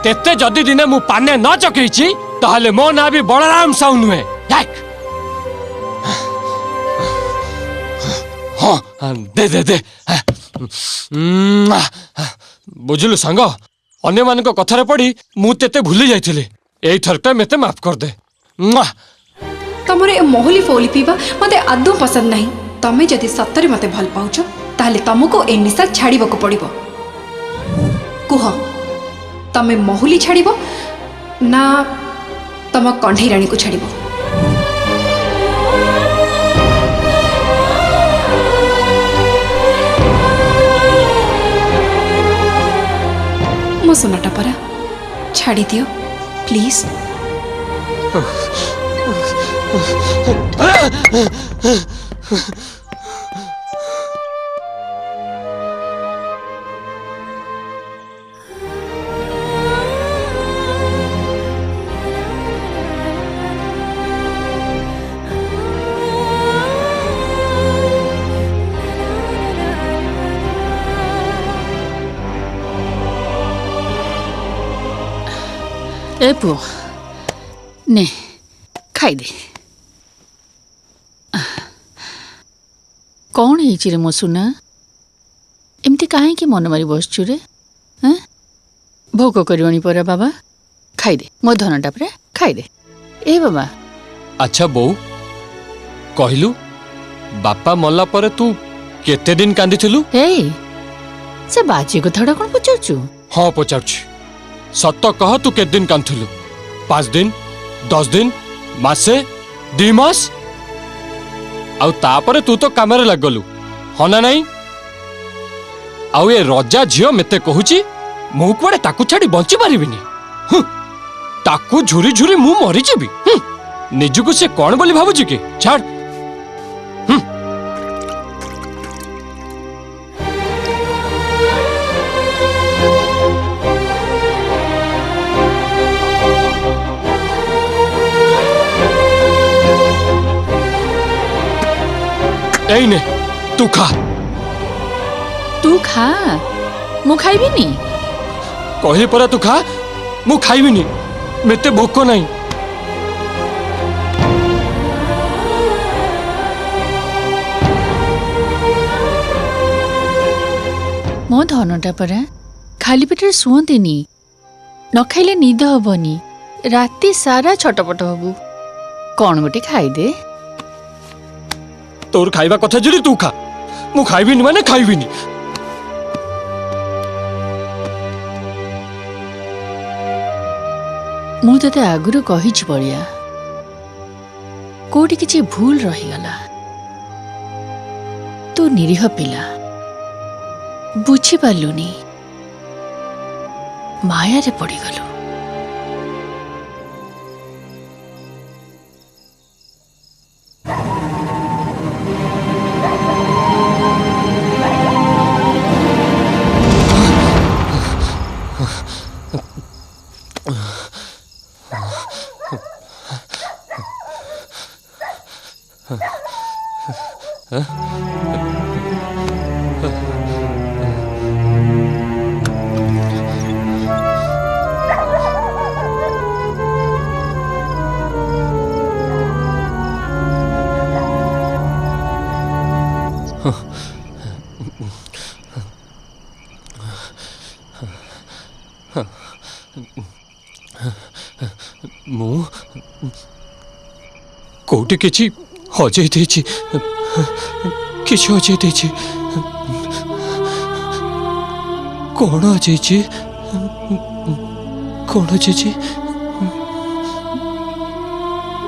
तेते जदि दिने मु पाने न चकईची ताहले मो ना भी बलराम साहू नुहे। हाँ दे दे दे बुझलु सांग अन्य मान कथार पड़ी मु तेते भूली जाइथिली एई थरटा मेते माफ कर दे। तमरे मोहली फोली पीवा मते आदौ पसंद नहीं। तमे जदि सत्तरे मते भल पाउछ ताहले तुमको ए निशा छाड़ीबको पड़िबो। कुह तमे मोहली छाड़ीबो ना तम कंढई रानी को छाड़ीबो? मो सोनाटा परा छाड़ी दियो प्लीज। ए पुओ ने खाई दे। कौन है मो सुना एमती कहीं मन मारी बसचु रे? भोक करनी परा बाबा खाई दे मो धनटा परा खाई दे। ए बाबा अच्छा बो कहलु बापा मल्ला पर तू केते दिन कांदी थिलु? ए से बाजी कथाटा कौन पचारचु? हाँ पचारछि सत कह तू केते दिन कांथुलु? 5 दिन 10 दिन मासे 2 मास आउ तापरे तू तो कामरे लागलु हाँ ना नहीं? आउ ए रजा झियो मेते कहूची मु कुआडे ताकू छाड़ी बंची पारिबिनी। ताकू झुरी झुरी मु मरी जेबी। निजको से कौन बोली भाबुची कि छाड़। ei ने तू खा। तू खा मु खाइबी नी। कहली परा तू खा मु खाइबी नी मेते भोक नहीं। मो धनटा परा खाली पेटे शुअंतीनी न खाइले निद हबनी राति सारा छटपट हबु। कौन गोटे खाइदे। तोर खाइबा कथा जरी तू खा मु खाइबी नी माने खाइबी नी। मु तते आगुरु कहिछि बलिया कोठी किछि भूल रहिगला। तू निरीह पिला बुझी पालुनी माया रे पड़ीगलु। मु कोटी किछि हजे देछि किछि हजे देछि कोण हजेछि कोण हजेछि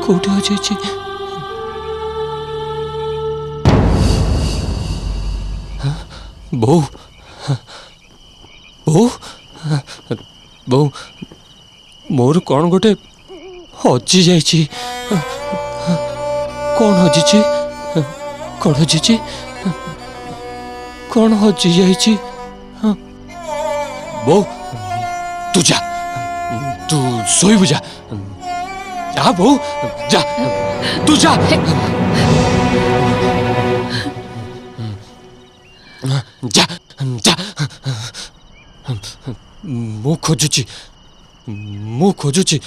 कोटी हजेछि बो बो बो मोर कौन गोटे हजि जाइछि। कौन हजिछि कौन हजिछि कौन हजि जाइछि? बो तू जा तू सोइबु जा जा बो जा तू जा जा जा मु खोजुछि ମୁଁ ଖୋଜୁଛି